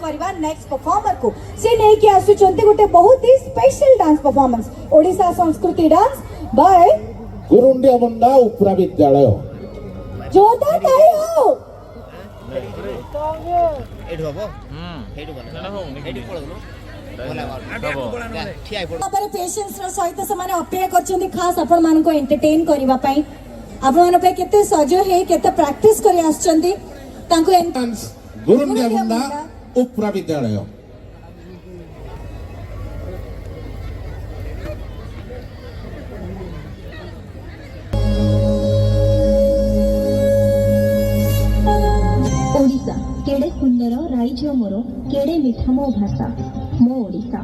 करवा next performer को से नहीं कि आसुचंती गोटे बहुत ही स्पेशल डांस परफॉर्मेंस ओडिशा संस्कृति डांस बाय गुरुंडिया मुंडा उपरा विद्यालय जोरदार ताली हो एठो हबो एठो बना पेशेंस सहित से अपेक्षा कर खास आपण मान को एंटरटेन करबा पई आपण मान पे केते सज हे केते प्रैक्टिस करी आछंती तांको गुरुंडिया मुंडा उपरा विद्यालय ओडिशा केड़े सुंदर राज्य मोर केड़े मिठा मो भाषा मो ओडिशा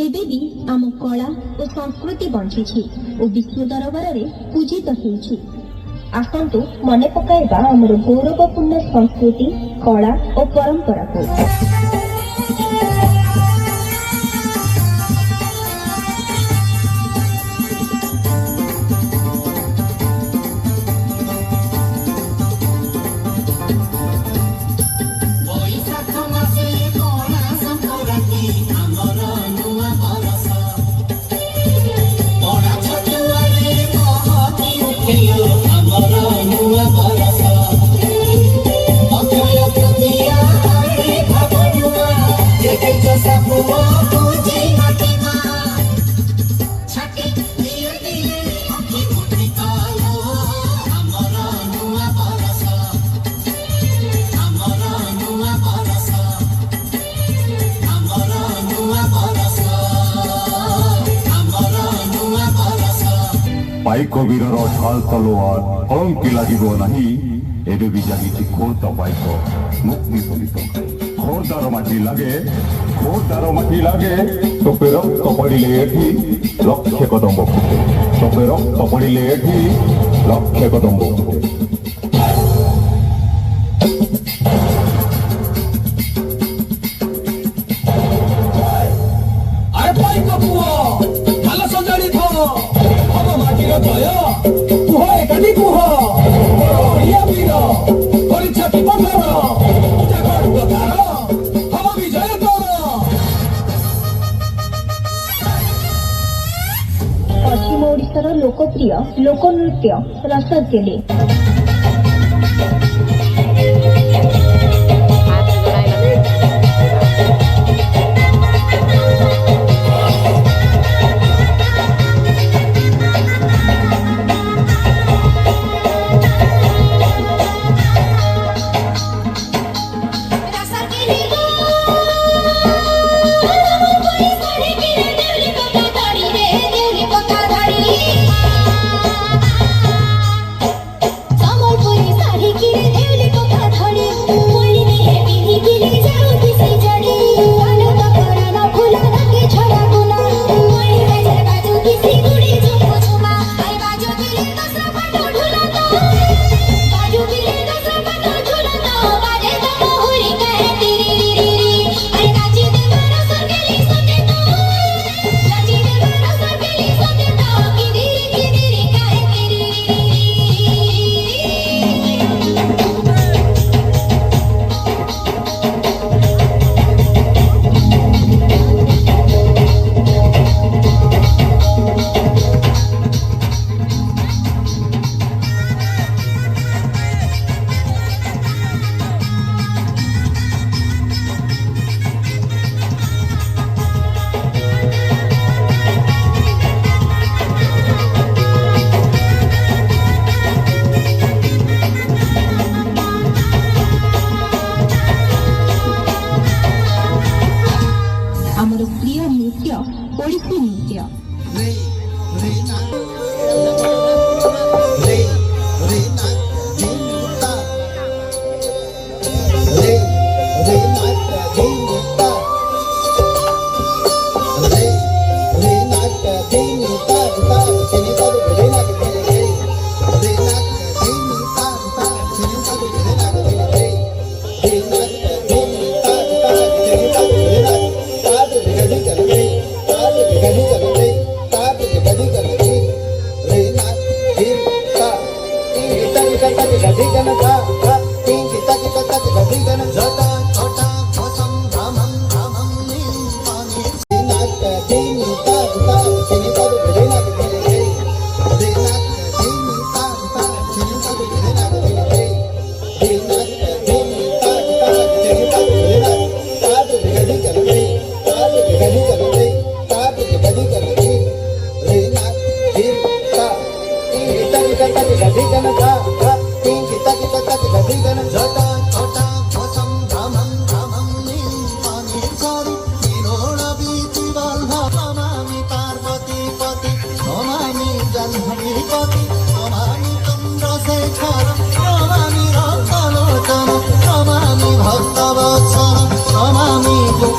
एबे भी आम कला और संस्कृति बंची और विश्व दरबार में पूजित होइछि। आसंतु मने पकाइबा हमर गौरवपूर्ण संस्कृति कला और परंपरा को। पाइक वीर ढाल तलवार अलंकी लगे नहीं एबे भी जागी खोर्दा पाइक मुक्ति सहित खोर्दार माटी लगे तोपे रक्त पड़े लक्ष्य कदम फुटे तोपे रक्त पड़े लक्ष्य कदम फुटे पश्चिम ओडिशार लोकप्रिय लोकनृत्य रसकेली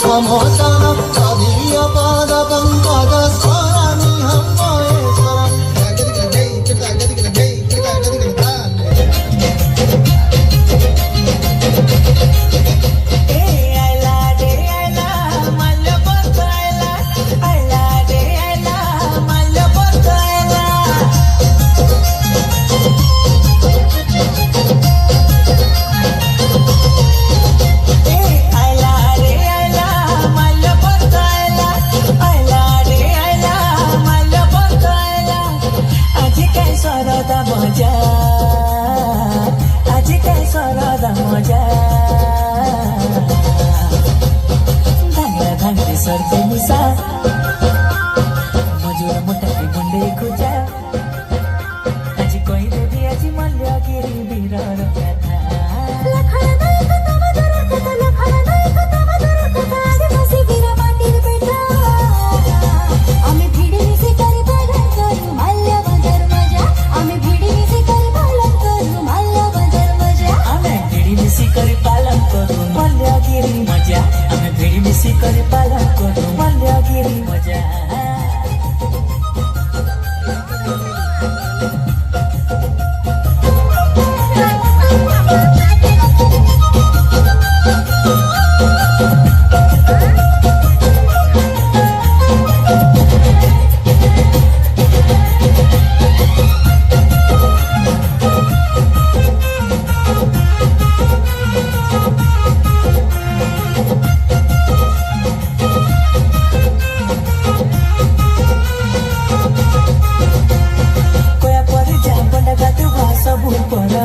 क्षमोचन तदीय पाद पंकज स्मराम्यहं महेश्वरम् सर्दी मुसा मजुर मुठा मुंडे खुजा आज कोई देवी आज मल्लगिरी बीरर कथा लखन नायक तव दर कथा लखन नायक तव दर कथा आदिवासी वीर माटीर बेटा आम्ही भिडी मिसे करी पालन करू माल्य बदर मजा आम्ही भिडी मिसे करी पालन करू माल्य बदर मजा आम्ही भिडी मिसी करी पालन करू मल्लगिरी मजा आम्ही भिडी मिसी करी पालन करू मल्लगिरी मजा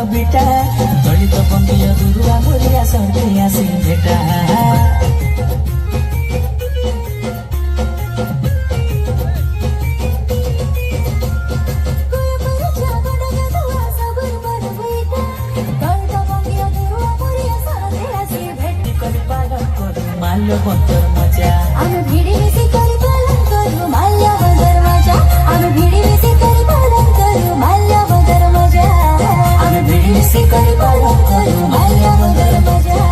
दलित बंगीय दुरुआ मुरिया सर्दिया सिंह भेटा माल्य बंदर मजा आम्ही भिडी मिसे करी पालन करू माल्य बदर मजा आम्ही भिडी मिसे करी पालन करू माल्य बदर मजा आम्ही भिडी मिसे करी पालन करू माल्य बदर मजा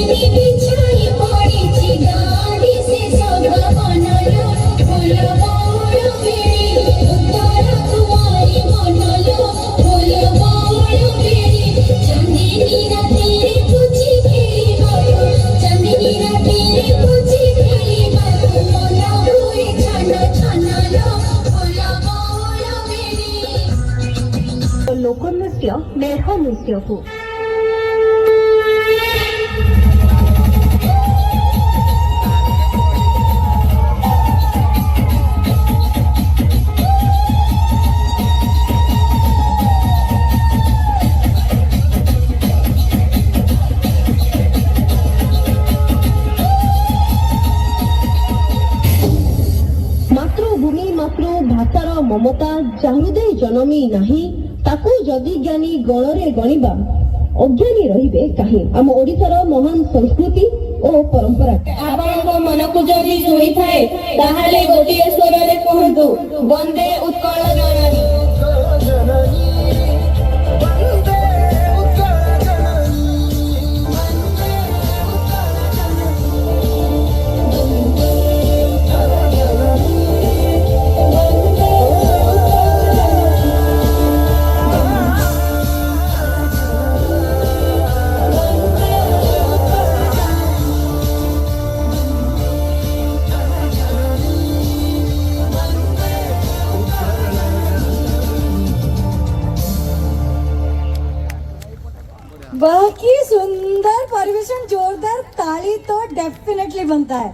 चांदनी बिछाई पड़ीची गाड़ी से सभा बनलो फूलवा उड़बेरी उत्तर कुमारी बनलो फूलवा उड़बेरी चांदनी रातेरे पूछी खेली बाबू चांदनी रातेरे पूछी खेली बाबू मना हुए छाना छानालो फूलवा उड़बेरी लोकनृत्य मेढ नृत्यକୁ ମାତୃଭୂମି ମାତୃଭାଷାର ମମତା ଯାହୃଦେ ଜନମି ନାହିଁ ତାକୁ ଯଦି ଜ୍ଞାନୀ ଗଣରେ ଗଣିବା ଅଜ୍ଞାନୀ ରହିବେ କାହିଁ। ଆମ ଓଡ଼ିଶାର ମହାନ ସଂସ୍କୃତି ଓ ପରମ୍ପରା ଆପଣଙ୍କ ମନକୁ ଯଦି ଛୁଇଁଥାଏ ତାହେଲେ ଗୋଟିଏ ସ୍ୱରରେ କୁହନ୍ତୁ ବନ୍ଦେ ଉତ୍କଳ ଜନନୀ। वाह की सुंदर परिवेशन, जोरदार ताली तो डेफिनेटली बनता है।